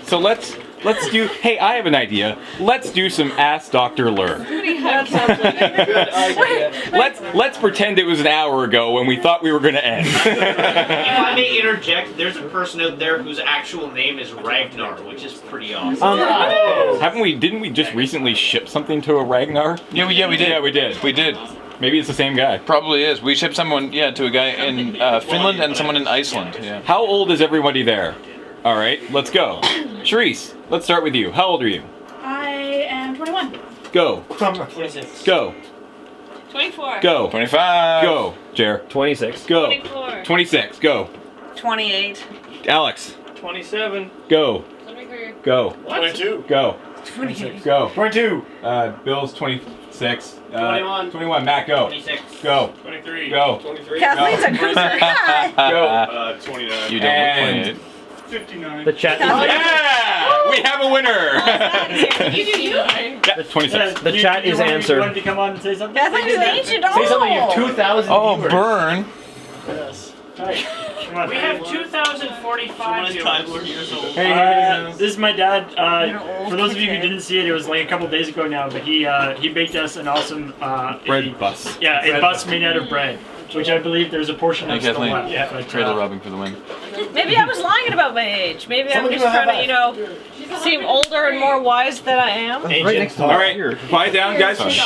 So let's do. Hey, I have an idea. Let's do some Ask Dr. Lur. That sounds like a good idea. Let's pretend it was an hour ago when we thought we were going to end. If I may interject, there's a person out there whose actual name is Ragnar, which is pretty awesome. Didn't we just recently ship something to a Ragnar? Yeah, we did. Yeah, we did. We did. Maybe it's the same guy. Probably is. We shipped someone, to a guy in Finland and someone in Iceland. Yeah. How old is everybody there? All right, let's go. Charisse, let's start with you. How old are you? I am 21. Go. 26. Go. 24. Go. 25. Go. Jer. 26. Go. 24. 26. Go. 28. Alex. 27. Go. 23. Go. 22. Go. 28. Go. 22. Bill's 26. 21. 21. Matt, go. 26. Go. 23. Go. 23. Kathleen's a cruiser. Go. 29. You don't And- look 28. 59. The chat. Yeah! We have a winner! You do you. Yeah, 26. The chat is answered. You wanted to come on and say something? Kathleen's an ancient Say something. You have 2,000 Oh, viewers. burn. Yes. Hi. Come on. We have 2,045 years old. Hey, this is my dad. For those of you who didn't see it, it was like a couple days ago now, but he baked us an awesome Bread bus. Yeah, a bus made out of bread, which I believe there's a portion Hey, of still Kathleen. left. Yeah, but, Cradle robbing for the win. Maybe I was lying about my age. Maybe I'm just trying to, seem older and more wise than I am. Right next to All right, quiet down, guys. Like 10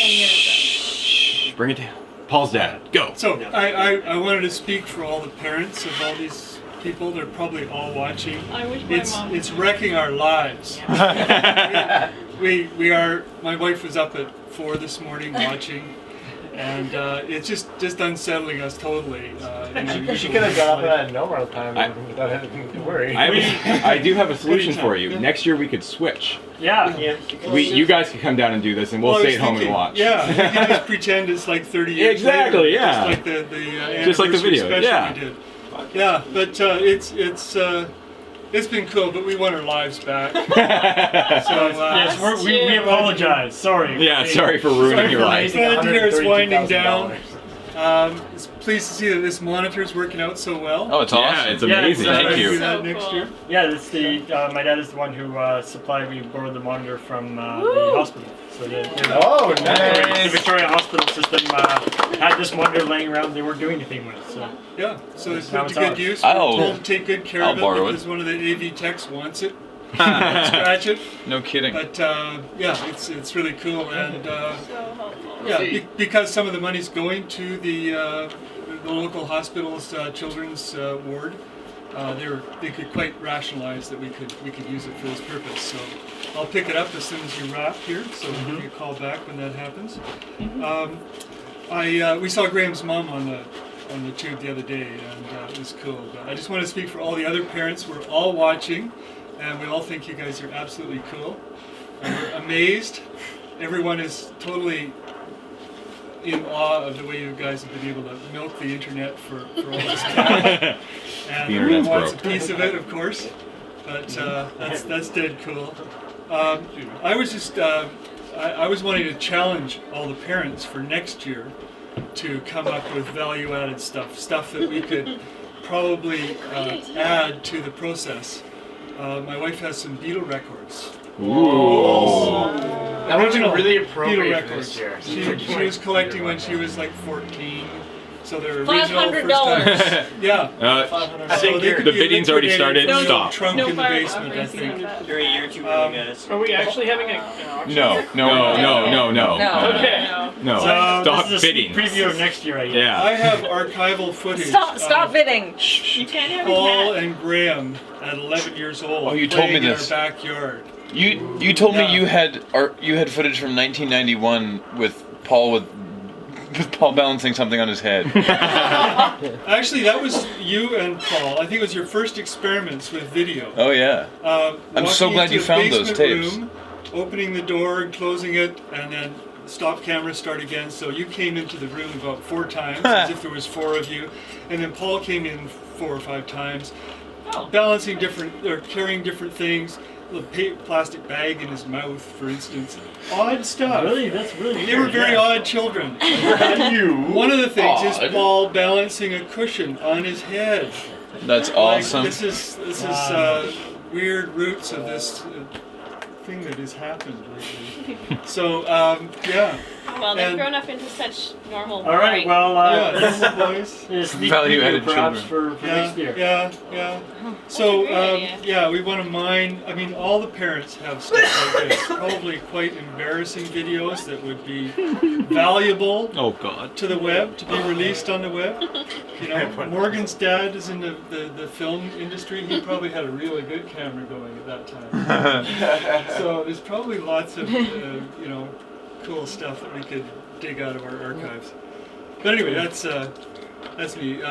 years Shh, bring it down. Paul's dad, go. So I wanted to speak for all the parents of all these people. They're probably all watching. I wish my mom. It's wrecking our lives. we are. My wife was up at 4 this morning watching, and it's just unsettling us totally. She could have got up at a normal time without having to worry. I do have a solution for you. Next year we could switch. Yeah. You guys can come down and do this, and we'll Well, I stay was at home and thinking, watch. Yeah, we can just pretend it's like 30 years Exactly, later, yeah. Just like the Just like the anniversary video, special yeah. we did. Yeah, but it's been cool, but we want our lives back. So Yes, we apologize. Sorry. Yeah, sorry for ruining your life. Glad to hear it's winding down. Pleased to see that this monitor is working out so well. Oh, it's awesome. Yeah, it's amazing. Yeah, Thank Do you. that next year. Yeah, that's the my dad is the one who we borrowed the monitor from the hospital. So the Victoria Hospital system had this monitor laying around. They weren't doing anything with it. So Yeah, so it's Now put it's to good ours. use. We're I'll- told to take good care I'll of it borrow it. because one of the AV techs wants it. Scratch it. No kidding. But yeah, it's really cool, and So helpful. yeah, because some of the money's going to the local hospital's children's ward. They could quite rationalize that we could use it for this purpose. So I'll pick it up as soon as you wrap here. So we'll give you a call back when that happens. We saw Graham's mom on the tube the other day, and it was cool. But I just want to speak for all the other parents. We're all watching, and we all think you guys are absolutely cool. And we're amazed. Everyone is totally in awe of the way you guys have been able to milk the internet for all this time. And The everyone internet's wants broke. a piece of it, of course. But that's dead cool. I was just I was wanting to challenge all the parents for next year to come up with value-added stuff that we could probably add to the process. My wife has some Beatle records. That would have been really Beatle appropriate for records. this year. She was collecting when she was like 14. So they're original $500. first time. Yeah. I So think they could the be bidding's already liquidated started. in the Stop. trunk No in the fire basement, I think. You're a year too early, guys. Are we actually having an auction? No. No. Okay. No. So Stop this is a bidding. sneak preview of next year, I guess. Yeah. I have archival footage. Stop of bidding. You can't have Paul a cat. and Graham at 11 years old. Oh, you told me playing in this. our backyard. You told Yeah. me you had footage from 1991 with Paul balancing something on his head. Actually, that was you and Paul. I think it was your first experiments with video. Oh yeah. I'm so Walking glad you into a found those basement tapes. room, opening the door and closing it, and then stop camera, start again. So you came into the room about 4 times, as if there was 4 of you, and then Paul came in 4 or 5 times, balancing different or carrying different things. A plastic bag in his mouth, for instance. Odd stuff. Really, that's really. They were weird, very yeah. odd children. One of the things is Paul balancing a cushion on his head. That's Like, awesome. this is weird roots of this thing that has happened lately. So, yeah. Well, they've And- grown up into such normal. All right. boring- Well, Yeah, boys. a sneak Value-added preview perhaps children. for next year. Yeah. So, a great idea. yeah, we want to mine. I mean, all the parents have stuff like this. Probably quite embarrassing videos that would be valuable Oh God. to the web, to be released on the web. You know, Morgan's dad is in the film industry. He probably had a really good camera going at that time. So there's probably lots of, you know, cool stuff that we could dig out of our archives. But anyway, that's me.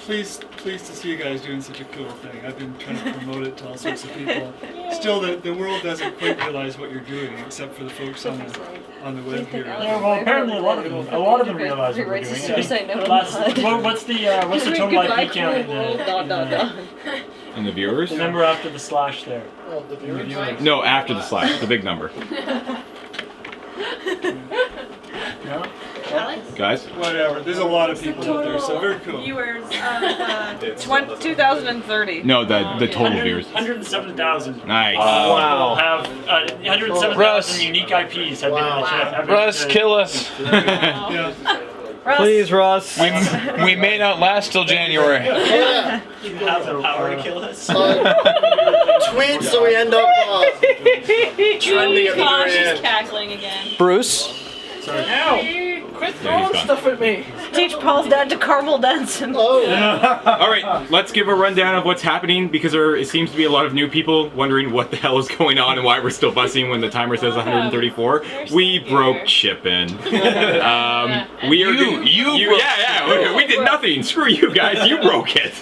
Pleased to see you guys doing such a cool thing. I've been trying to promote it to all sorts of people. Still, the world doesn't quite realize what you're doing, except for the folks on the web here. Yeah, well, apparently a lot of them realize what we're doing. What's the total IP count And the viewers? the number after the slash there? Oh, the viewers. No, after the slash, the big number. No? Guys? Whatever. There's a lot of people out there, so very cool. Viewers of 2030. No, the total viewers. 107,000. Nice. Wow. Have 107,000 Russ. unique IPs have been Russ, kill us. Yeah. Russ, Please, Russ. We may not last till January. Yeah. You have the power to kill us. Tweet so we end up trending at the Gosh, very she's end. cackling again. Bruce. Quit Yeah, throwing he's gone. stuff at me. Teach Paul's dad to caramel dancing. Oh. All right, let's give a rundown of what's happening because it seems to be a lot of new people wondering what the hell is going on and why we're still bussing when the timer says 134. We broke Chippin. We are we did nothing. Screw you guys, you broke it.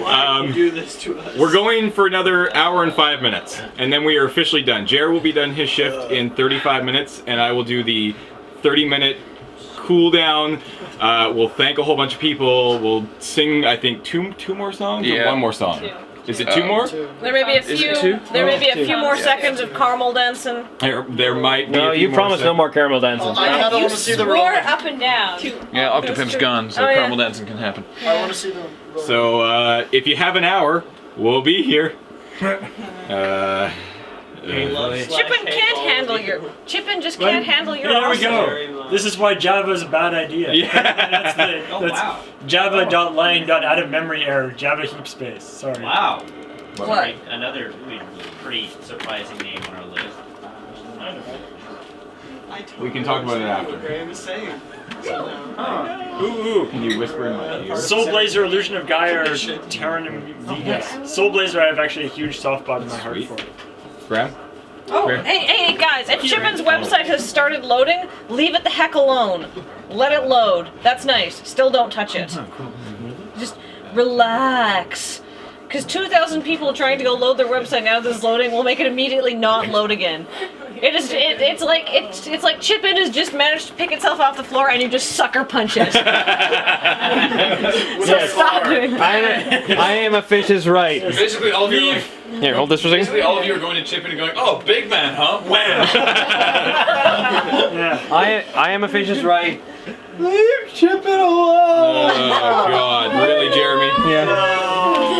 Why do you do this to us? We're going for another hour and 5 minutes, and then we are officially done. Jared will be done his shift in 35 minutes, and I will do the 30-minute cool down. We'll thank a whole bunch of people. We'll sing, I think, two more songs or Yeah. one more song. Is it two more? There may be a Is few. it two? There may be a few more Yeah. seconds of caramel dancing. There might be. No, a few you more promised no more caramel dancing. I kind of You want to see the swore rolling. up and down. Yeah, Octopimp's gone, so Oh, yeah. caramel dancing can happen. I want to see the rolling. So if you have an hour, we'll be here. Chippin can't handle your. Chippin just can't handle your. There we awesome. go. This is why Java is a bad idea. Yeah. That's Java.line.out-of-memory error. Java heap space. Sorry. Wow. What? Another pretty surprising name on our list. We can talk about it after. Ooh. Can you whisper in my ear? Soul Blazer, Illusion of Gaia, or Terran Vegas. Soul Blazer, I have actually a huge soft spot in my heart Sweet. for. Graham? Oh, Where? hey, guys! If Chippin's website has started loading, leave it the heck alone. Let it load. That's nice. Still don't touch it. Just relax. Because 2,000 people trying to go load their website now that it's loading will make it immediately not load again. It's like Chippin has just managed to pick itself off the floor and you just sucker punch it. So stop doing that. I am a fish is right. Basically, all of you are like, Here, hold this for a second. basically all of you are going to Chippin and going, "Oh, big man, huh? Wham!" Yeah. I am a fish is right. Oh God, really, Jeremy? Yeah.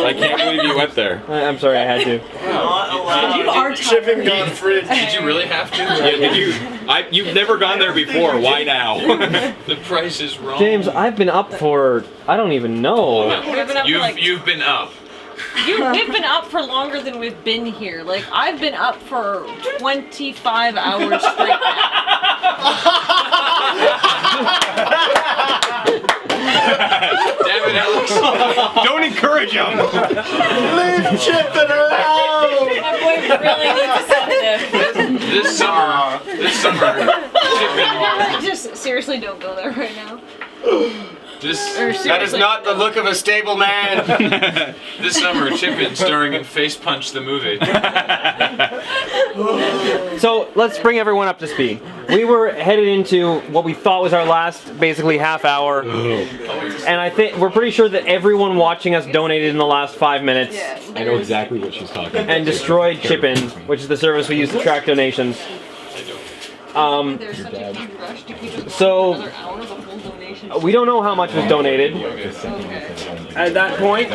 I can't believe you went there. I'm sorry, I had to. You are Chipping gone fridge. Did you really have to? Yeah, did you? You've never gone there before. Why now? The price is wrong. James, I've been up for I don't even know. We've been up for like You've been up. we've been up for longer than we've been here. Like I've been up for 25 hours straight Damn it, Alex. Don't encourage him. Leave Chippin alone. That boy really needs a sedative. This summer, Chippin. Just seriously, don't go there right now. This That is not the look of a stable man. this summer, Chippin starring in Face Punch the movie. So let's bring everyone up to speed. We were headed into what we thought was our last, basically half hour, and I think we're pretty sure that everyone watching us donated in the last 5 minutes I know exactly what she's talking about. and destroyed Chippin, which is the service we use to track donations. There's such a huge rush to keep us So- another hour before donation. We don't know how much was donated. at that point.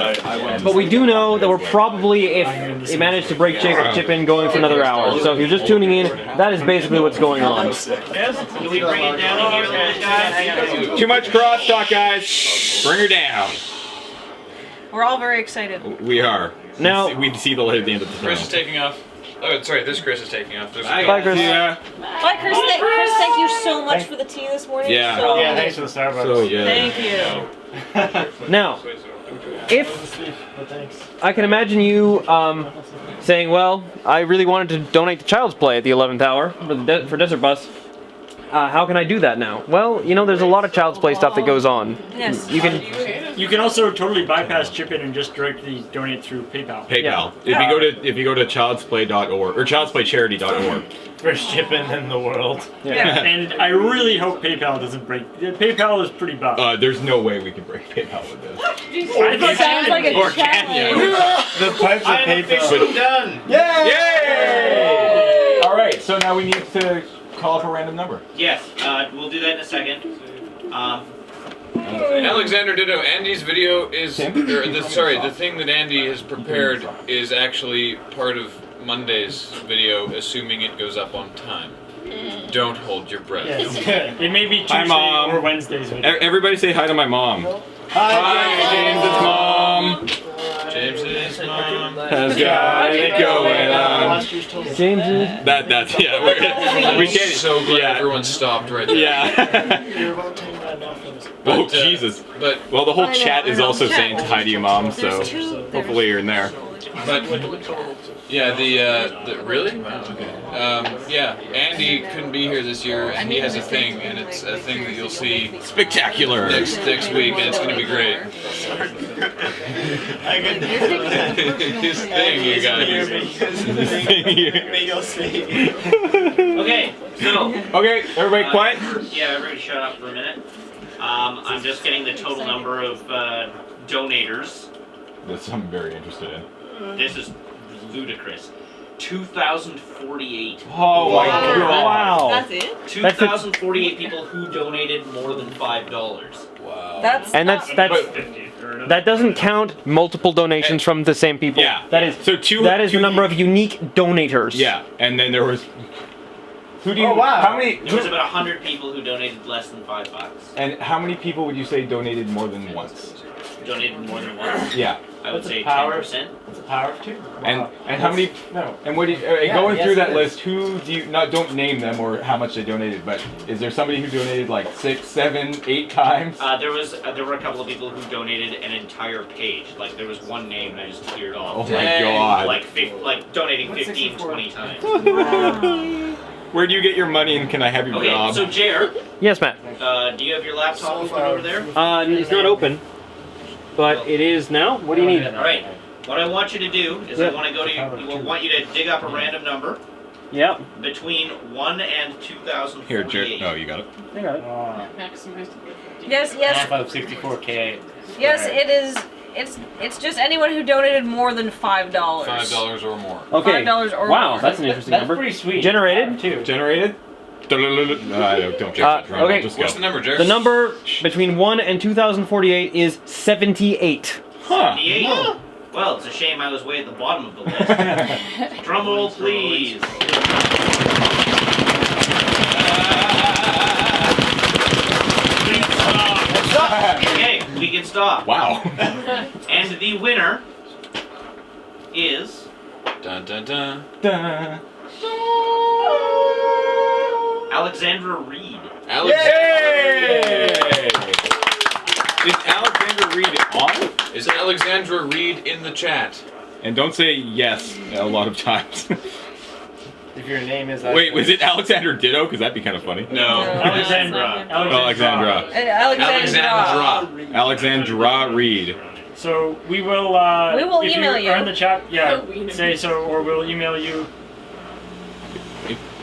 But we do know that we're probably, if they manage to break chip in, going for another hour. So if you're just tuning in, that is basically what's going on. Can we bring it down here, little guys? Too much crosstalk, guys. Bring her down. We're all very excited. We are. Now we see the light at the end of the Chris is tunnel. taking off. Oh, sorry, this Chris is taking off. Bye, Chris. Yeah. Bye, Chris. Chris, thank you so much for the tea this morning. Yeah. So, Yeah, thanks for the Starbucks. So yeah. Thank you. Now, if I can imagine you saying, well, I really wanted to donate to Child's Play at the 11th hour for Desert Bus. How can I do that now? Well, you know, there's a lot of Child's Play stuff that goes on. Yes. You can also totally bypass chip-in and just directly donate through PayPal. PayPal. If you go to child'splay.org or childsplaycharity.org. First chip-in in the world. Yeah. And I really hope PayPal doesn't break. PayPal is pretty buff. There's no way we can break PayPal with this. It sounds like a Or can you? The pipes of I am officially done. Yay! All right, so now we need to call up a random number. Yes, we'll do that in a second. Alexander Ditto, Andy's video is, the thing that Andy has prepared is actually part of Monday's video, assuming it goes up on time. Don't hold your breath. Yes. It may be Hi, Tuesday Mom. or Wednesday's video. Everybody say hi to my mom. Hi, James's mom. James's mom Has got it going on. James. That's yeah. We can't. So glad yeah. everyone stopped right there. Yeah. Oh Jesus. But Well, the whole chat is also saying hi to you, mom. So hopefully you're in there. But yeah, the really? Wow, okay. Yeah, Andy couldn't be here this year, and he has a thing, and it's a thing that you'll see Spectacular. next week, and it's going to be great. His thing, you guys. Okay, so Okay, everybody quiet. yeah, everybody shut up for a minute. I'm just getting the total number of donators. That's I'm very interested in. This is ludicrous. 2,048. Oh my god. Wow. That's it? 2,048 people who donated more than $5. Wow. That's And not- that doesn't count multiple donations from the same people. Yeah. That is So that is the number of unique donators. Yeah, and then there was. Who do you? Oh, wow. How many? There was about 100 people who donated less than $5. And how many people would you say donated more than once? Donated more than once. Yeah. I would That's a say power. 10%. It's a power of two. And how many? No. And what do you? Going through that list, who do you? Don't name them or how much they donated, but is there somebody who donated like 6, 7, 8 times? There were a couple of people who donated an entire page. Like there was one name and I just cleared Oh off. my god. Like donating 15, 20 times. Where do you get your money and can I have your Okay, job? so Jer, Yes, Matt. do you have your laptop open over there? It's not open, but it is now. What do you need? All right. What I want you to do is Yep. I want you to dig up a random number Yep. between 1 and 2,048. Here, Jared. Oh, you got it. I got it. Yes, yes, of 64K. yes. It is. It's just anyone who donated more than $5. $5 or more. Okay. $5 or wow, more. that's an interesting number. Pretty sweet. Generated. Too. Generated. Don't check Okay. Just What's go. the number, Jared? The number between 1 and 2048 is 78. Huh. 78. Well, it's a shame I was way at the bottom of the list. Drum roll, please. Okay, we can stop. Wow. And the winner is Dun dun dun. Alexandra Reed. Yay! Is Alexandra Reed on? Is Alexandra Reed in the chat? And don't say yes a lot of times. If your name is. Wait, was it Alexander Ditto? Because that'd be kind of funny. No. Alexandra. Alexandra. Alexandra Reed. So we will. We will if email you. Are in the chat. Yeah. Say so, or we'll email you.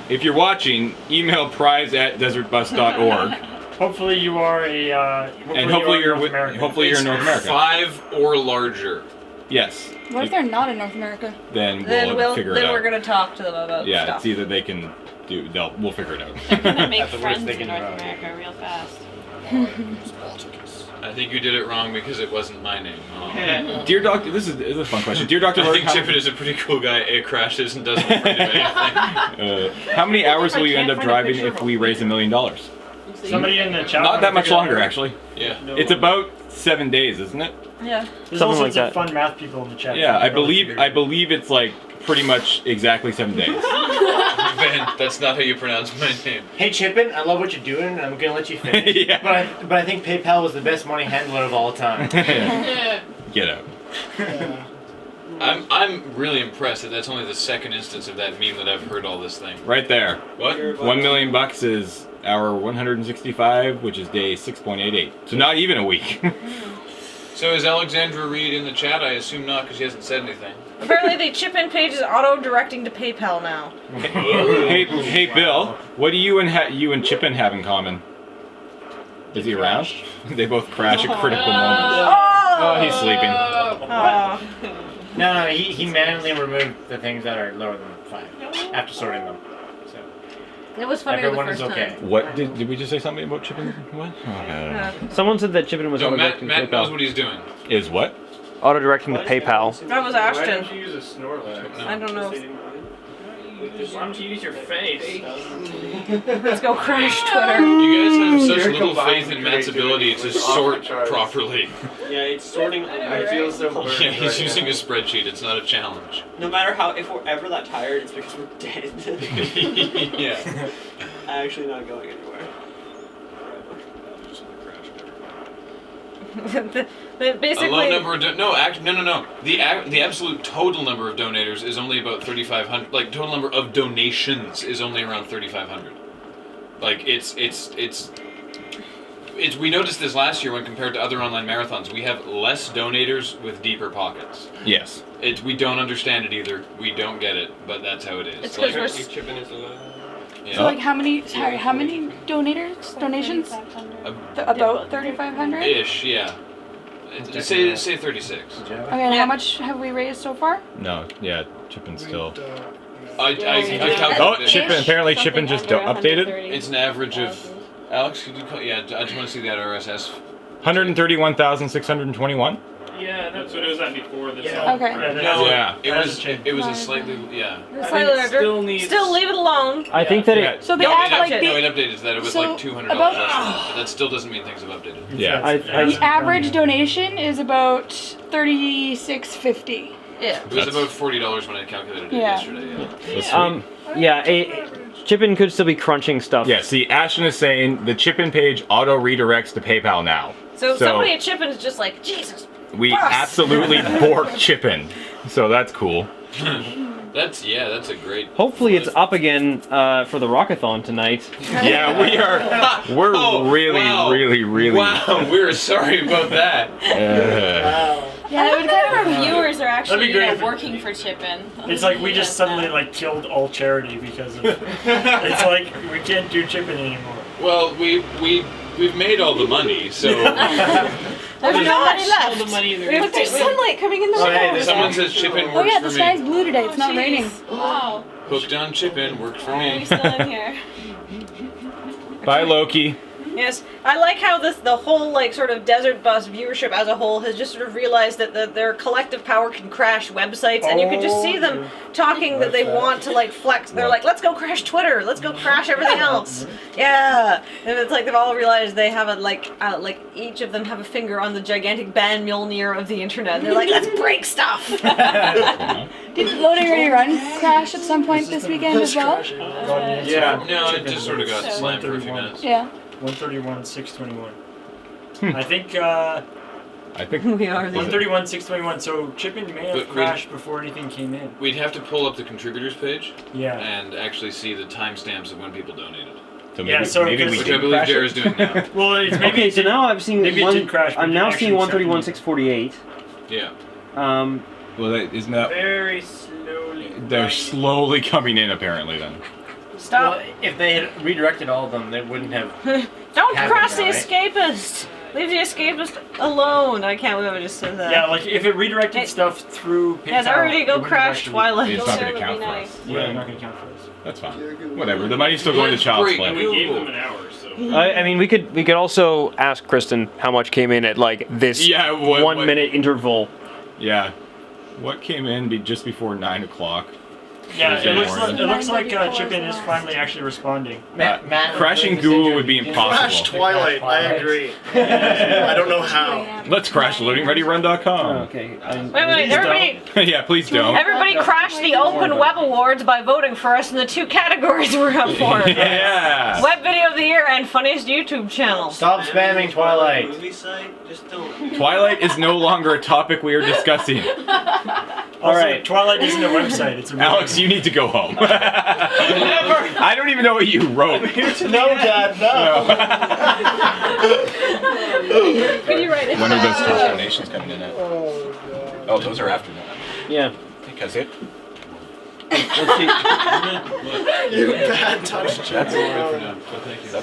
If you're watching, email prize@desertbus.org. Hopefully you are a. And hopefully you're North American. hopefully you're in North America. 5 or larger. Yes. What if they're not in North America? Then Then we'll figure it then out. we're gonna talk to them about Yeah, stuff. it's either they can do. We'll figure it out. Gonna make That's the worst friends they in can North do. America real fast. I think you did it wrong because it wasn't my name. Oh. Dear Doctor, this is a fun question. Dear Doctor, I think Chippin is a pretty cool guy. It crashes and doesn't afraid of anything. how many hours will you end up driving if we raise $1 million? Somebody in the chat. Not that much longer, actually. Yeah. It's about 7 days, isn't it? Yeah. There's Something all like sorts that. of fun math people in the chat. Yeah, I believe believe it's like pretty much exactly 7 days. Ben, that's not how you pronounce my name. Hey Chippin, I love what you're doing, and I'm gonna let you finish. Yeah. But I think PayPal was the best money handler of all time. Get out. I'm really impressed that that's only the second instance of that meme that I've heard all this thing. Right there. What? $1 million is hour 165, which is day 6.88. So not even a week. So is Alexandra Reed in the chat? I assume not, because she hasn't said anything. Apparently the Chip-in page is auto-directing to PayPal now. hey, Bill. What do you and Chip-in have in common? Is he around? They both crash at critical moments. Oh, he's sleeping. Oh. No, he manually removed the things that are lower than 5 after sorting them. So It was funny the everyone first is okay. time. What did we just say something about Chip-in? What? Oh, I don't know. Someone said that Chippin was No, Matt auto-directing to knows what PayPal. he's doing. Is what? Auto-directing to PayPal. That was Why Ashton. don't you use a Snorlax? I don't know. Why don't you use your face? Let's go crash Twitter. You guys have such You're little combining faith in Matt's ability to creativity with sort off the charts. properly. Yeah, it's sorting. I feel so blurred Yeah, he's right using now. a spreadsheet. It's not a challenge. No matter how, if we're ever that tired, it's because we're dead. Yeah. Actually, not going anywhere. Basically, A low number of no. The absolute total number of donators is only about 3,500. Like total number of donations is only around 3,500. Like it's. We noticed this last year when compared to other online marathons. We have less donators with deeper pockets. Yes. We don't understand it either. We don't get it, but that's how it is. It's Like, because Your Chippin is alive. yeah. So like how many donations? About 3,500? Okay, Ish, yeah. Say 36. and Yeah. how much have we raised so far? No. Yeah. Chip-in still. I Oh, calculated it. Chip-in. Apparently, Chip-in just updated. It's an average of. Alex, could you call? Yeah, I just want to see that RSS. 131,621. Yeah, that's what it was at before this. Yeah. Okay. No, Yeah. it was a slightly yeah. still leave it alone. I think that Yeah. it. So the No, app, it, like no, the, it updated that. It was so like $200 about- less. But that still doesn't mean things have updated. Yeah. the average donation is about $36.50. Yeah. It was about $40 when I calculated it Yeah. yesterday. Yeah. Chippin could still be crunching stuff. Yeah, see, Ashton is saying the Chip-in page auto redirects to PayPal now. So somebody at Chip-in is just like, Jesus. We Boss. absolutely borked Chip-in. So that's cool. That's a great. Hopefully it's up again for the Rockathon tonight. Yeah, we are. We're Oh, really, wow. really. Wow, we're sorry about that. Yeah, it would kind of Viewers are actually That'd be great if- working for Chip-in. It's like we just suddenly like killed all charity because of. It's like we can't do Chip-in anymore. Well, we've made all the money, so. There's no money left. The money Look, there's sunlight coming in the Oh, window. hey, Someone says Chip-in Oh works yeah, for the sky's me. blue today. It's not raining. Wow. Hooked on Chip-in worked for Are we me. still in here? Bye, Loki. Yes, I like how the whole like sort of Desert Bus viewership as a whole has just sort of realized that their collective power can crash websites, and you can just see them talking that they want to like flex. They're like, let's go crash Twitter, let's go crash everything else. Yeah, and it's like they've all realized they have like each of them have a finger on the gigantic Ban Mjolnir of the internet. And they're like, let's break stuff. Did Loading Ready Run crash at some point this weekend as well? Yeah. No, it just sort of got slammed for a few minutes. Yeah. 131,621. I think we are. 131,621. So Chip-in may have But crashed before anything came in. We'd have to pull up the contributors page Yeah. and actually see the timestamps of when people donated. So Yeah, maybe, so maybe we because- Which I did believe crash Jared's it. doing now. Well, it's maybe Okay, so now I'm seeing maybe it did crash, but I'm it now actually seeing checked 131,648. Yeah. Well, isn't that? Very slowly. They're slowly coming in, apparently. Then. Stop. Well, if they had redirected all of them, they wouldn't have. Don't Have cross it the now, escapist. Leave the escapist alone. I can't believe I just said that. Yeah, like if it redirected stuff through PayPal. Yes, everybody go it wouldn't crash actually- Twilight. It's not going to count for us. Yeah, not gonna count for us. That's fine. Whatever. The money's still going to child And support. we gave them an hour, so. I mean, we could also ask Kristen how much came in at like this Yeah, what- 1 minute interval. Yeah. What came in just before 9 o'clock? Yeah, Thursday morning. it looks like Chicken is finally actually responding. Crashing Google would be Crash impossible. Twilight, I agree. I don't know how. Let's crash loadingreadyrun.com. Okay. Wait, everybody, Yeah, please don't. everybody crash the Open Web Awards by voting for us in the 2 categories we're up for. Yeah. Web Video of the Year and Funniest YouTube Channel. Stop spamming Twilight. Movie site, just don't. Twilight is no longer a topic we are discussing. All right, Twilight isn't a website; it's a movie. Alex, you need to go home. I don't even know what you wrote. No, Dad, no. Can you write it? When are those top donations coming in at? Oh, those are after that. Yeah. Because it. Let's see. You bad touch. That's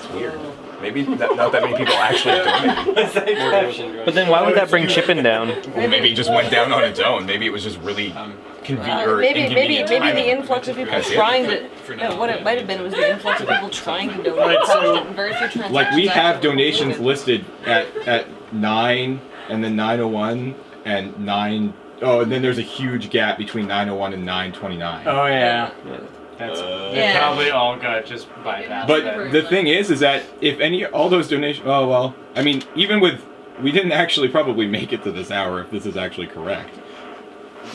weird. Maybe not that many people actually donated. But then why would that bring Chippin down? Well, maybe it just went down on its own. Maybe it was just really convenient or Maybe inconvenient timing. the influx of people That's it. trying to. No, what it might have been was the influx of people trying to donate. Right, so- and very few transactions. Like we have actually donations included. listed at 9 and then 9:01 and 9. Oh, and then there's a huge gap between 9:01 and 9:29. Oh yeah. That's Yeah. they probably all got just bypassed. But the thing is that if all those donations, oh well, I mean, even with, we didn't actually probably make it to this hour if this is actually correct.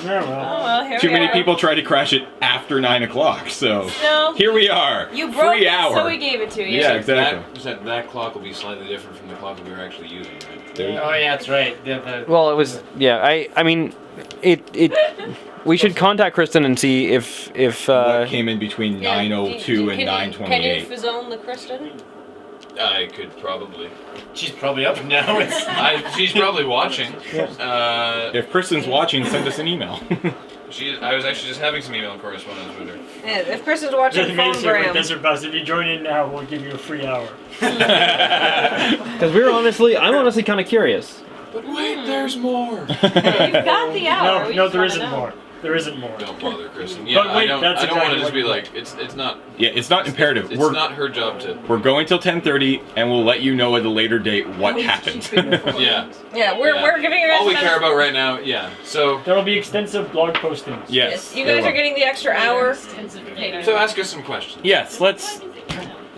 Yeah, Oh, well. well, here Too we many are. people tried to crash it after 9 o'clock, so No. here we are. You broke Free it, hour. so we gave it to you. Yeah, exactly. That clock will be slightly different from the clock that we were actually using, right? There- Oh yeah, that's right. The Well, it was. Yeah. I mean, it. We should contact Kristen and see if what came in between Yeah, 9:02 and Can you 9:28. fizzone the Kristen? I could probably. she's probably up now. It's She's probably watching. If Kristen's watching, send us an email. I was actually just having some email correspondence with her. Yeah, if Kristen's watching Just amazing with Phonegram. Desert Bus. If you join in now, we'll give you a free hour. because I'm honestly kind of curious. But wait, there's more. You've got the hour. No, we no, just there wanna isn't know. more. There isn't more. Don't bother, Kristen. Yeah, But wait, I don't that's want to exactly just be what- like, it's not. Yeah, it's not imperative. It's We're not her job to. we're going till 10:30, and we'll let you know at a later date what happened. Yeah. Yeah, we're giving you guys. All we another- care about right now, yeah. So There will be extensive blog postings. Yes. You there guys are will. getting the extra hour. so ask us some questions. Yes. Let's.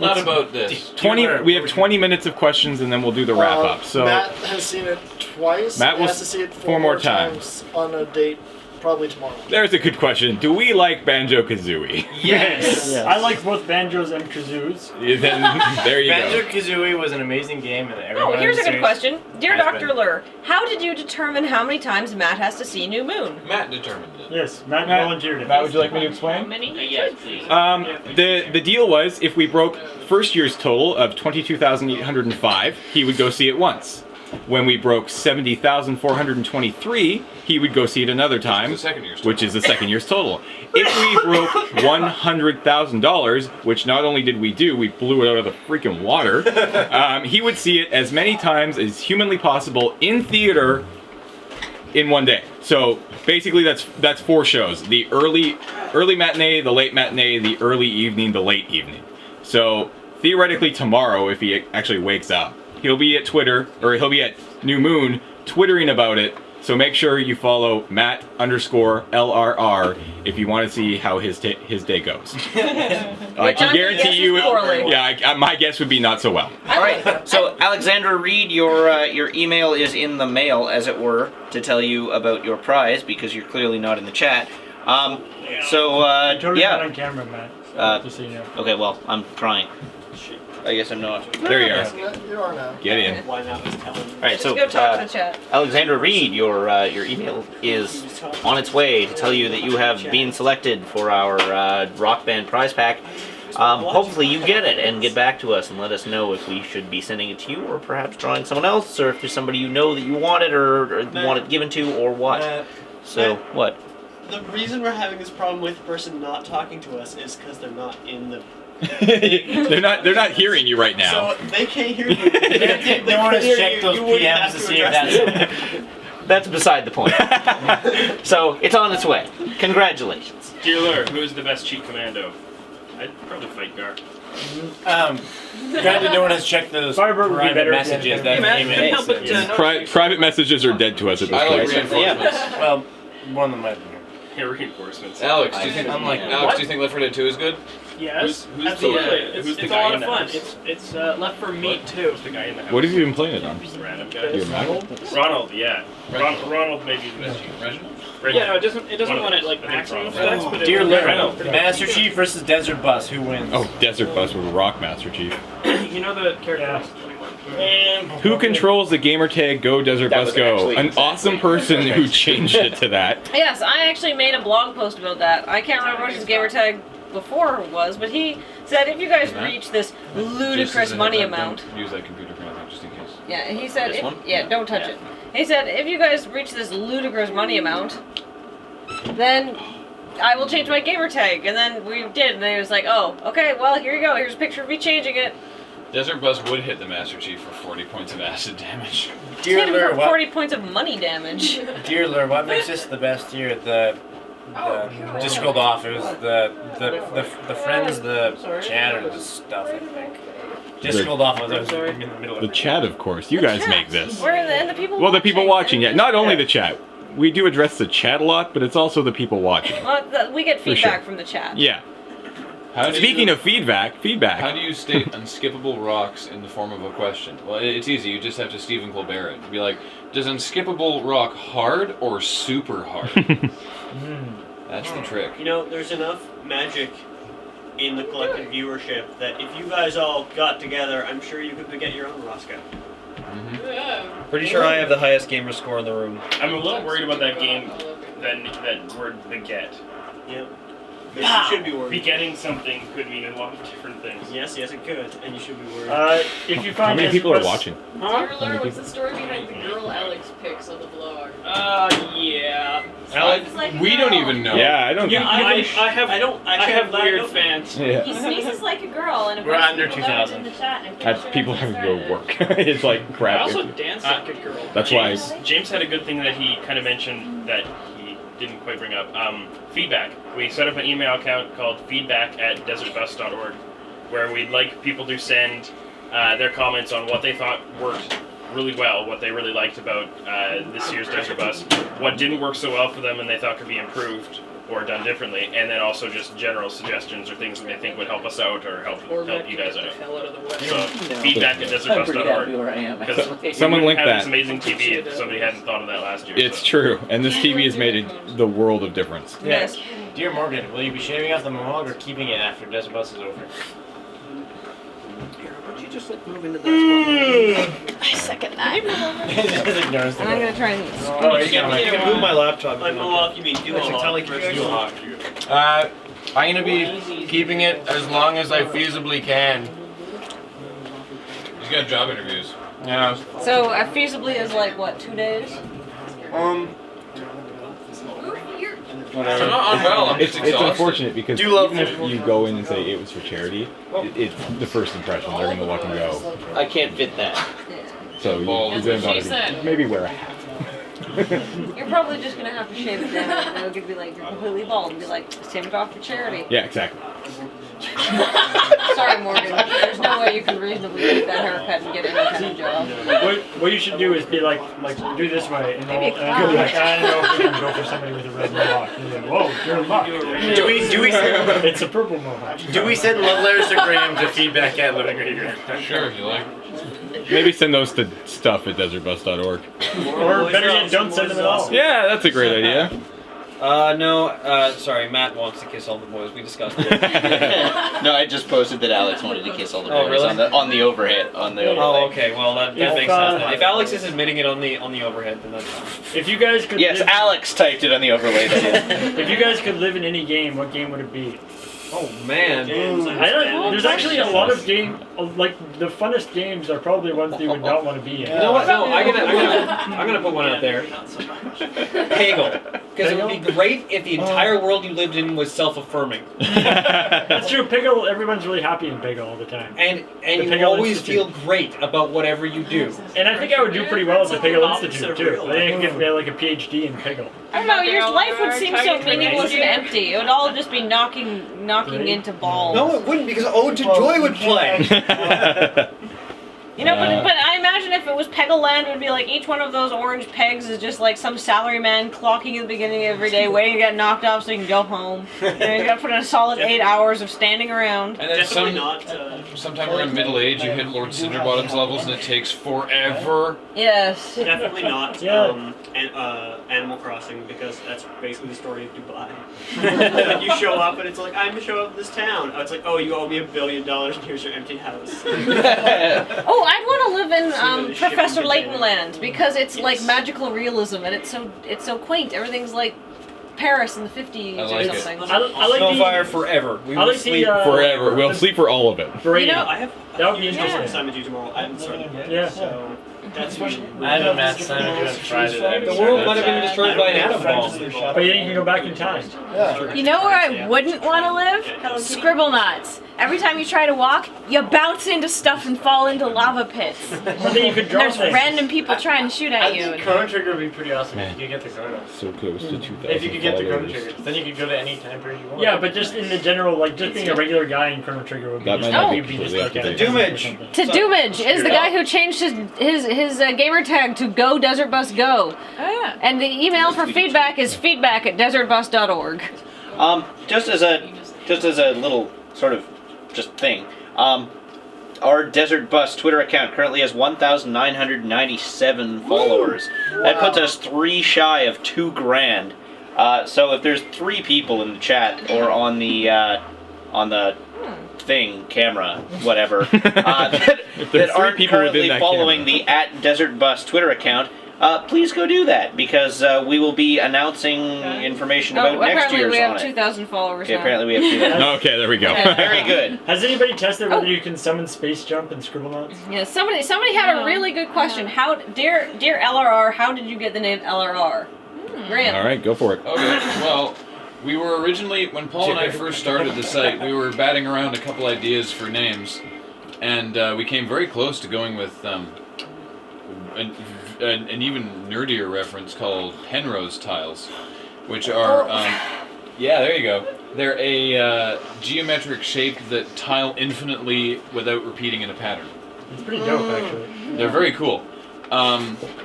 Not about this. 20. We have 20 minutes of questions, and then we'll do the wrap up. So Matt has seen it twice. Matt He will has to see it four four more more times on a date, probably tomorrow. there's a good question. Do we like Banjo Kazooie? yes. I like both banjos and kazoos. Then there you Banjo go. Kazooie was an amazing game, and everyone. Oh, here's a in the good series question. Dear has Dr. been- Lur, how did you determine how many times Matt has to see New Moon? Matt determined it. Yes, Matt volunteered it. Matt, would you like me to explain? Yes, please. The deal was if we broke first year's total of 22,805, he would go see it once. When we broke 70,423, he would go see it another time, the second year's which is the second year's total. If we broke $100,000, which not only did we do, we blew it out of the freaking water, he would see it as many times as humanly possible in theater in one day. So basically that's 4 shows. The early matinee, the late matinee, the early evening, the late evening. So theoretically tomorrow, if he actually wakes up, he'll be at Twitter, or he'll be at New Moon twittering about it. So make sure you follow Matt_LRR if you want to see how his day goes. I can guarantee you, my guess would be not so well. All right. So Alexandra Reed, your email is in the mail, as it were, to tell you about your prize because you're clearly not in the chat. So Totally yeah. not on camera, Matt. Just so you know. Okay. Well, I'm trying. I guess I'm not. There you are. You are now. Get in. Why not? Was telling. All right. So Let's go talk to the chat. Alexandra Reed, your email is on its way to tell you that you have been selected for our Rock Band prize pack. Hopefully you get it and get back to us and let us know if we should be sending it to you or perhaps drawing someone else, or if there's somebody you know that you want it or want it given to, or what. So what? The reason we're having this problem with the person not talking to us is because they're not in the They're not hearing you right now. So they can't hear you. They want to check those PMs to see if that's. That's beside the point. So it's on its way. Congratulations. Dear Lure, who is the best cheat commando? I'd probably fight Gar. Granted, no one has checked those Firebird would be private better at messages the end. that Hey, came man, in. help it, Private messages are dead to us at this I like point. reinforcements. Well, one of them might be. Yeah, reinforcements. Alex, do you think I'm do you think Left 4 Dead 2 is good? Yes, Who's the, absolutely. who's the It's guy a lot in of the fun. house? It's Left for Meat too. Who's the guy in the house? What have you been playing it on? Just the random guy. Your Ronald? Ronald, yeah. Ronald may be the best cheat. Reginald? Yeah, no, it doesn't One of want it those. like I think maximum Ronald. stats, but Dear it Lure, Master Chief versus Desert Bus, who wins? Oh, Desert Bus with Rock Master Chief. you know the character. Who controls the gamertag Go Desert That Bus was Go? actually An exactly awesome person who changed it to that. Yes, I actually made a blog post about that. I can't remember what his gamer tag before was, but he said if you guys reach this ludicrous money amount. Don't use that computer for anything, just in case. Yeah, he said, This one? don't touch it. He said, if you guys reach this ludicrous money amount, then I will change my gamer tag. And then we did, and then he was like, oh, okay, well, here you go. Here's a picture of me changing it. Desert Bus would hit the Master Chief for 40 points of acid damage. Dear Hit him Lure, for 40 points of money damage. Dear Lure, what makes this the best year? Just scrolled off. It was the friends, the chat, or the stuff. I think. Just The- scrolled off. I was in the middle of The it. chat, of course. You guys make this. And the people Well, the people watching, yeah. Not only the chat. We do address the chat a lot, but it's also the people watching. Well, we get For feedback sure. from the chat. Yeah. How do Speaking you, of feedback. how do you state unskippable rocks in the form of a question? Well, it's easy. You just have to Stephen Colbert it. Be like, does unskippable rock hard or super hard? That's the trick. You know, there's enough magic in the collective viewership that if you guys all got together, I'm sure you could get your own Roscoe. Pretty sure I have the highest gamer score in the room. I'm a little worried about that game, that word beget. Yeah. But you should be worried. Begetting something could mean a lot of different things. Yes, it could, and you should be worried. If you How find many people are watching? Dear Lure, what's the story behind the girl Alex pics on the blog? Yeah. Alex, we don't even know. Yeah, I don't Yeah, think. I have actually have have weird that fans. Yeah. He sneezes like a girl, and We're under 2,000. That's people having to go work. It's like I crap. also dance like a girl. That's why. James had a good thing that he kind of mentioned that he didn't quite bring up. Feedback. We set up an email account called feedback@desertbus.org, where we'd like people to send their comments on what they thought worked really well, what they really liked about this year's Desert Bus, what didn't work so well for them and they thought could be improved or done differently, and then also just general suggestions or things that they think would help us out or help you guys out. So feedback@desertbus.org. Because Someone link have that. this amazing TV if somebody hadn't thought of that last year. It's true, and this TV has made the world of difference. Yes. Dear Morgan, will you be shaving off the mohawk or keeping it after Desert Bus is over? Would you just move into that I second that. Just ignores the I'm gonna try and. Oh, you can move my laptop. By mohawk, you mean Duhawk versus Duhawk. I'm gonna be keeping it as long as I feasibly can. He's got job interviews. Yeah. So feasibly is like what, 2 days? Whatever. I'm not unwell, I'm It's just exhausted. unfortunate because Do you love even if you go in and say it was for charity, it's the first impression. They're gonna look and go. I can't fit that. So you're That's what gonna she want said. to maybe wear a hat. You're probably just gonna have to shave it down, and they're gonna be like, you're completely bald, and be like, save it off for charity. Yeah, exactly. Sorry, Morgan. There's no way you can reasonably take that haircut and get any kind of job. What you should do is be like do this way, and Maybe a I'll be like, I don't know if we can go for somebody with a red mohawk. And you're like, whoa, you're a mohawk. Do we It's a purple mohawk. do we send love letters to Graham to feedback at Living Radio? Sure, if you like. Maybe send those to stuff@desertbus.org. Or better yet, don't send them at all. Yeah, that's a great idea. No, sorry, Matt wants to kiss all the boys. We discussed it. No, I just posted that Alex wanted to kiss all the Oh, boys really? on the overhead on the overlay. Oh, okay. Well, that If, makes sense. Then. If Alex is admitting it on the overhead, then that's fine. If you guys could Yes, live, Alex typed it on the overlay. That is. if you guys could live in any game, what game would it be? Oh man. I don't. There's actually a lot of like the funnest games are probably ones that you would not want to be in. You know what? No, I'm gonna put one out there. Hegel. Because it would be great if the entire world you lived in was self-affirming. That's true. Piggle, everyone's really happy in Piggle all the time. And The you Piggle always Institute. feel great about whatever you do. And I think I would do pretty well at the Piggle Institute too. I think I could get like a PhD in Piggle. I don't know, your life would seem so meaningless and empty. It would all just be knocking into balls. No, it wouldn't, because Ode to Joy would play. You know, but I imagine if it was Peggle Land, it would be like each one of those orange pegs is just like some salaryman clocking at the beginning of every day, waiting to get knocked off so you can go home. And you gotta put in a solid 8 hours of standing around. And then sometime around middle age, you hit Lord Cinderbottom's levels, and it takes forever. Yes. Definitely not Animal Crossing, because that's basically the story of Dubai. Like you show up and it's like, I'm to show up in this town. Oh, it's like, oh, you owe me $1 billion and here's your empty house. Oh, I'd want to live in Professor Layton Land because it's like magical realism and it's so quaint. Everything's like Paris in the 50s or something. I like Snowfire forever. We will sleep forever. We'll sleep for all of it. You know, I have that would be interesting interesting. assignment due tomorrow. I haven't started yet. Yeah. So that's I have a math assignment due on Friday. The world might have been destroyed by an atom bomb. But yeah, you can go back in time. You know where I wouldn't want to live? Scribble knots. Every time you try to walk, you bounce into stuff and fall into lava pits. But then you could draw There's things. random people trying to shoot at you. I think Chrono Trigger would be pretty awesome if you could get the Chrono. So close to 2,000 If you could get the Chrono followers. Trigger, then you could go to any time period you want. Yeah, but just in the general, like just being a regular guy in Chrono Trigger would be That just, might not be you'd just completely like up to a- date. Doomage. To Doomage is the guy who changed his gamer tag to Go Desert Bus Go. Oh, yeah. And the email for feedback is feedback@desertbus.org. Just as a little sort of just thing, our Desert Bus Twitter account currently has 1,997 followers. That puts us 3 shy of 2 grand. So if there's 3 people in the chat or on the thing, camera, whatever, that aren't people within currently that following the @DesertBus Twitter account, please go do that, because we will be announcing information about next apparently year's we have on it. 2,000 followers Okay, now. apparently we have 2,000. Okay, there we go. Very good. Has anybody tested whether you can summon space jump and scribble knots? Yeah, somebody had a really good question. How, dear LRR, how did you get the name LRR? Graham. All right, go for it. Okay, well, we were originally, when Paul and I first started the site, we were batting around a couple ideas for names, and we came very close to going with an even nerdier reference called Penrose tiles, which are, yeah, there you go. They're a geometric shape that tile infinitely without repeating in a pattern. It's pretty dope, actually. They're very cool.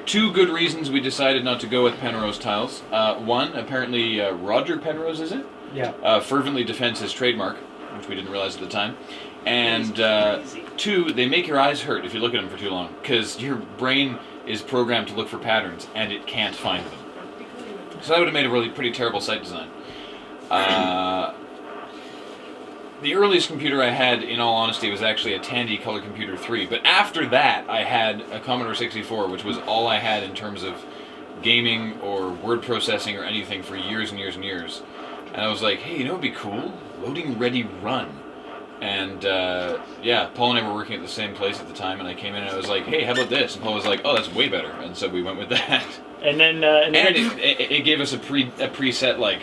2 good reasons we decided not to go with Penrose tiles. One, apparently Roger Penrose, is it? Yeah. Fervently defends his trademark, which we didn't realize at the time. And 2, they make your eyes hurt if you look at them for too long, because your brain is programmed to look for patterns, and it can't find them. So that would have made a really pretty terrible site design. The earliest computer I had, in all honesty, was actually a Tandy Color Computer 3. But after that, I had a Commodore 64, which was all I had in terms of gaming or word processing or anything for years and years and years. And I was like, hey, you know what would be cool? Loading Ready Run. And yeah, Paul and I were working at the same place at the time, and I came in and I was like, hey, how about this? And Paul was like, oh, that's way better. And so we went with that. And then it gave us a preset, like...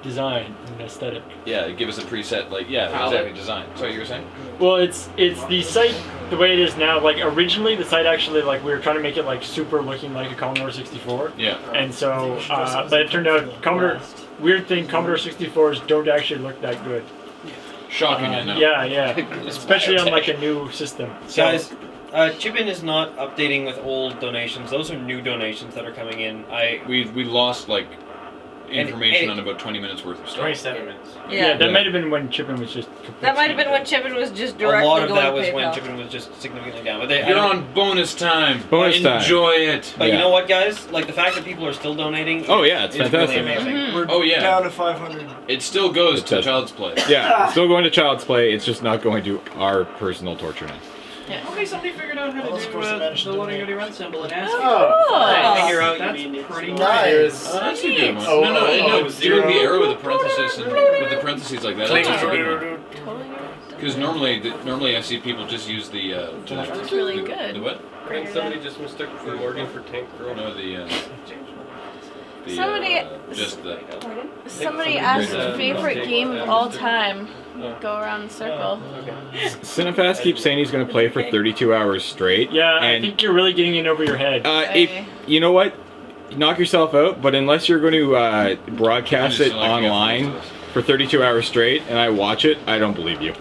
design and aesthetic. Yeah, it gave us a preset, like, yeah, exactly, design. Sorry, you were saying? Well, it's the site the way it is now. Like originally, the site actually like we were trying to make it like super looking like a Commodore 64. Yeah. And so, but it turned out Commodore 64s don't actually look that good. Shocking, I know. Yeah, especially on like a new system. So, Guys, Chip-In is not updating with old donations. Those are new donations that are coming in. We lost like information on about 20 minutes worth of stuff. 27 minutes. Yeah. that might have been when Chip-In was just. That might have been when Chip-In was just directly A lot of going that to was PayPal. when Chip-In was just significantly down. But You're on bonus time. Enjoy it. But you know what, guys? Like the fact that people are still donating. Oh, yeah, it's is fantastic. Really amazing. We're Oh, yeah. down to 500. It still goes to Child's Play. Yeah, still going to Child's Play. It's just not going to our personal torture now. Okay, somebody figured out how to do the loading ready run symbol and ask. Figure out That's you mean pretty Nice. Oh, that's a good one. Oh, no, doing the arrow with the parenthesis and with the parentheses like that. That's a good one. Because normally I see people just use the. That's really good. The what? Somebody just mistook for Morgan for Tank Girl. No, the. The, Somebody- just the. Somebody asked favorite game of all time. Go around the circle. Cinefast keeps saying he's going to play for 32 hours straight. Yeah, I and think you're really getting in over your head. if you know what, knock yourself out. But unless you're going to broadcast it online for 32 hours straight, and I watch it, I don't believe you.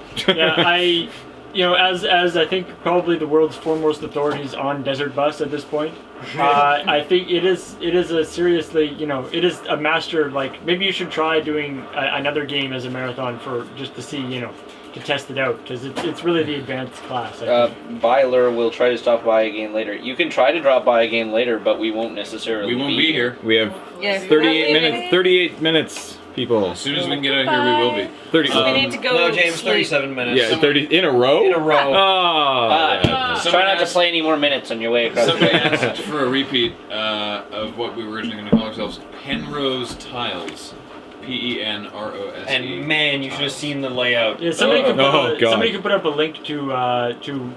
Yeah, as I think probably the world's foremost authorities on Desert Bus at this point, I think it is a seriously, it is a master. Like maybe you should try doing another game as a marathon for just to see, to test it out because it's really the advanced class. I think. Byler will try to stop by again later. You can try to drop by again later, but we won't necessarily. We won't be here. We have Yeah, 38 minutes. 38 minutes, people. As soon as we can get out of here, we will be. 30. We need to go. No, James, sleep. 37 minutes. Yeah, 30 in a row. In a row. Oh. Try not to play any more minutes on your way across. Somebody asked for a repeat of what we were originally going to call ourselves, Penrose Tiles. Penrose. And man, you should have seen the layout. Yeah, somebody could God. put up a link to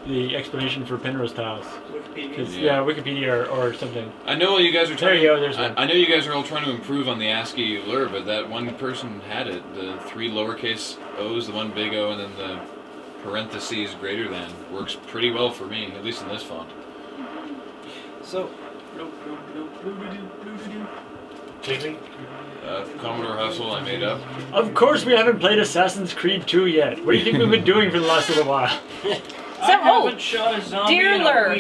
the explanation for Penrose tiles. Yeah, Wikipedia or something. I know you guys are There trying. you go, there's one. I know you guys are all trying to improve on the ASCII lure, but that one person had it. The 3 lowercase O's, the 1 big O, and then the parentheses greater than works pretty well for me, at least in this font. So, Commodore Hustle, I made up. Of course, we haven't played Assassin's Creed 2 yet. What do you think we've been doing for the last little while? Dear Lurk,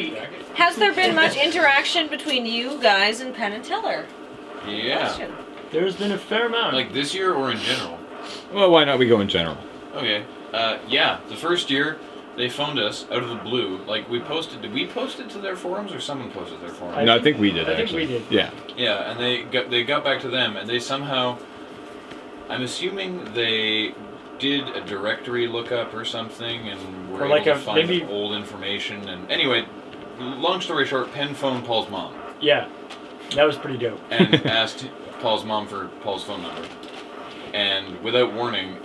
has there been much interaction between you guys and Penn and Teller? Yeah. Question. There's been a fair amount. Like this year or in general? Well, why not we go in general? Okay. Yeah, the first year they phoned us out of the blue. Like we posted. Did we post it to their forums or someone posted to their forums? No, I think we did. I think actually. we did. Yeah. Yeah, and they got back to them, and they somehow, I'm assuming they did a directory lookup or something, and were Or able like to a- find maybe- old information. And anyway, long story short, Penn phoned Paul's mom Yeah, that was pretty dope. and asked Paul's mom for Paul's phone number. And without warning,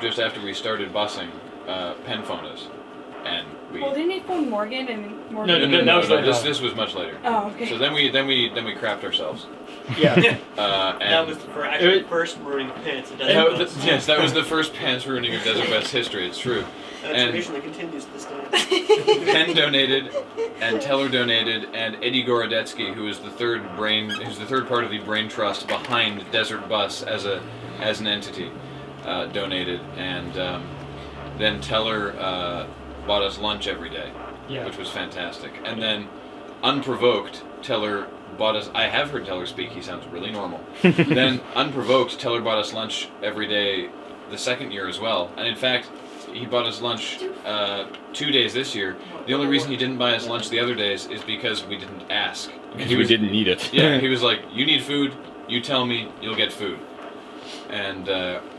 just after we started busing, Penn phoned us, and we. Well, didn't he phone Morgan and Morgan? No, that was later on. This was much later. Oh, okay. So then we crapped ourselves. Yeah. And That was the first ruining of pants. It doesn't yes, that was the first pants ruining of Desert West history. It's true. That And tradition that continues to this day. Penn donated, and Teller donated, and Eddie Gorodetsky, who is the third part of the brain trust behind Desert Bus as an entity, donated, and then Teller bought us lunch every day, which was fantastic. And then, unprovoked, Teller bought us. I have heard Teller speak. He sounds really normal. Then, unprovoked, Teller bought us lunch every day the second year as well. And in fact, he bought us lunch 2 days this year. The only reason he didn't buy us lunch the other days is because we didn't ask. Because we didn't need it. Yeah, he was like, "You need food. You tell me. You'll get food." And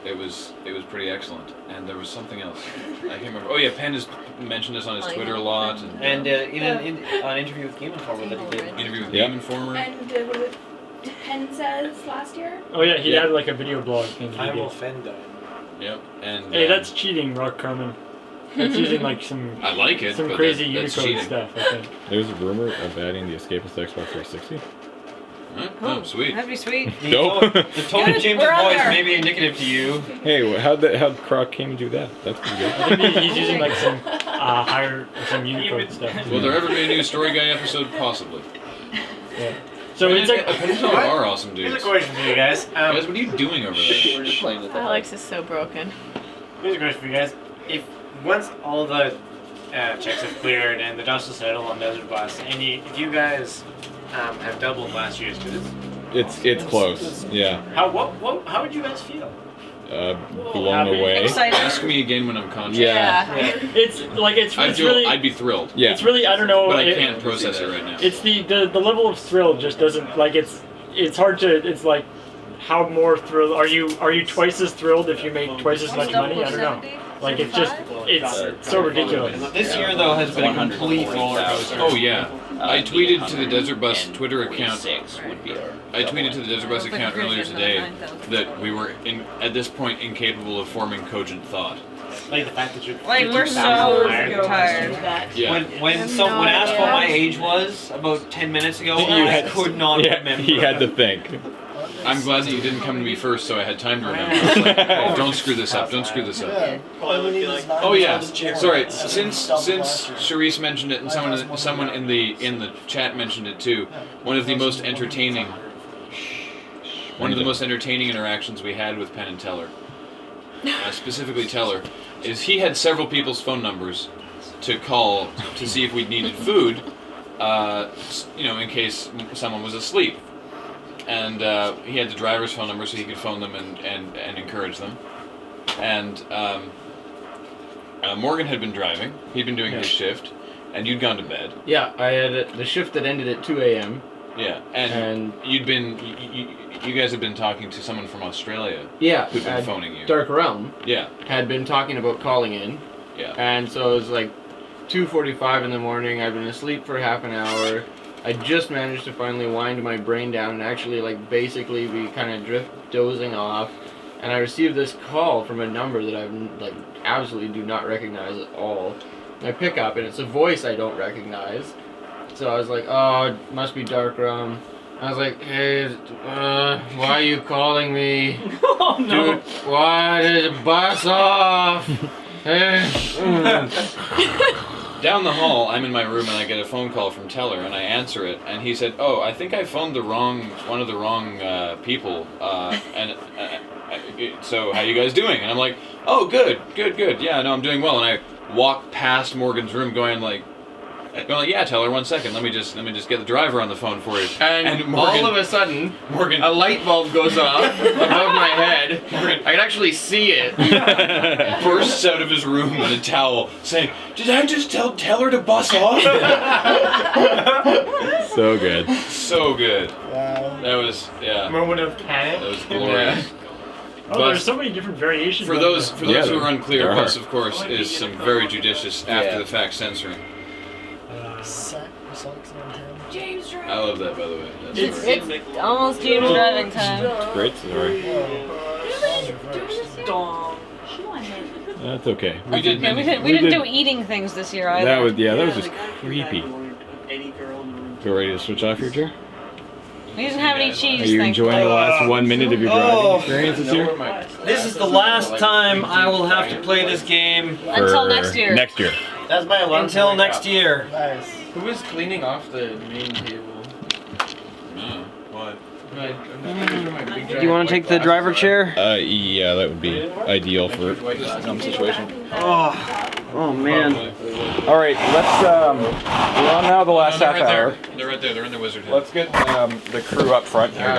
it was pretty excellent. And there was something else. I can't remember. Oh yeah, Penn has mentioned us on his Twitter a lot. And even an interview with Game Informer that he did. Interview with Game Informer. And what was it? Penn says last year? Oh yeah, he had like a video blog thing. that he I will did. offend Yep. And Hey, that's cheating, Rock Carmen. That's using like some. I like it, Some but crazy that's Unicode cheating. stuff. I think. There's a rumor of adding the Escapist to Xbox 360. Oh, sweet. That'd be sweet. Dope. The tone of James' we're on voice there. may be indicative to you. Hey, how'd Croc came and do that? That's pretty good. I think he's using like some some Unicode stuff. Will there ever be a new Story Guy episode? Possibly. Yeah. So it's like Peninsula are awesome dudes. Here's a question for you guys. Guys, what are you doing over there? We're just playing with Alex is so broken. Here's a question for you guys. If once all the checks have cleared and the dust is settled on Desert Bus, and if you guys have doubled last year's, because It's close. Yeah. how would you guys feel? Blown away. Excited. Ask me again when I'm conscious. Yeah. it's like it's really. I'd be thrilled. Yeah. It's really I don't know. But I can't process it right now. It's the level of thrill just doesn't like it's hard to it's like how more thrilled are you twice as thrilled if you make twice as much money? I don't know. Like it's just it's so ridiculous. This year though has been a complete roller coaster. Oh yeah. I tweeted to the Desert Bus Twitter account. I tweeted to the Desert Bus account earlier today that we were at this point incapable of forming cogent thought. Like the fact that you're Like we're so tired. Yeah. When asked what my age was about 10 minutes ago, You I had- could not Yeah, remember. he had to think. I'm glad that you didn't come to me first, so I had time to remember. I was like, oh, don't screw this up. Don't screw this up. Oh yeah. Sorry. Since Charisse mentioned it, and someone in the chat mentioned it too. One of the most entertaining interactions we had with Penn and Teller, specifically Teller, is he had several people's phone numbers to call to see if we needed food, in case someone was asleep. And he had the driver's phone number so he could phone them and encourage them. And Morgan had been driving. He'd been doing his shift, and you'd gone to bed. Yeah, I had the shift that ended at 2 a.m. Yeah, and you guys had been talking to someone from Australia. Yeah, who'd been phoning you. Dark Realm. Yeah, had been talking about calling in. Yeah, and so it was like 2:45 in the morning. I'd been asleep for half an hour. I just managed to finally wind my brain down and actually basically be kind of dozing off. And I received this call from a number that I absolutely do not recognize at all. And I pick up and it's a voice I don't recognize. So I was like, oh, it must be Dark Realm. I was like, hey, why are you calling me? Oh no! Dude, why did it bus off? Down the hall, I'm in my room and I get a phone call from Teller and I answer it and he said, "Oh, I think I phoned one of the wrong people. So how you guys doing?" And I'm like, "Oh, good. Yeah, no, I'm doing well." And I walk past Morgan's room, going like, "Yeah, Teller, 1 second. Let me just get the driver on the phone for you." And Morgan, all of a sudden, Morgan, a light bulb goes off above my head. I can actually see it. bursts out of his room in a towel, saying, "Did I just tell Teller to bus off?" So good. So good. Wow. That was Moment of panic. That was glorious. Oh, there's so many different variations. For those who are unclear, there bus are. of course is some very judicious after the fact censoring. James I love that, by the way. That's It's almost James driving time. Great story. That's okay. We did We didn't do eating things this year either. That was just creepy. Feel ready to switch off your chair? We didn't have any cheese. Are you enjoying the last 1 minute of your driving experience this year? This is the last time I will have to play this game. Until next year. Next year. That's my alarm. Until next year. Nice. Who was cleaning off the main table? What? Do you want to take the driver chair? Yeah, that would be ideal for some situation. Oh man. All right, let's. We're on now the last half hour. They're right there. They're in the wizard head. Let's get the crew up front here, guys.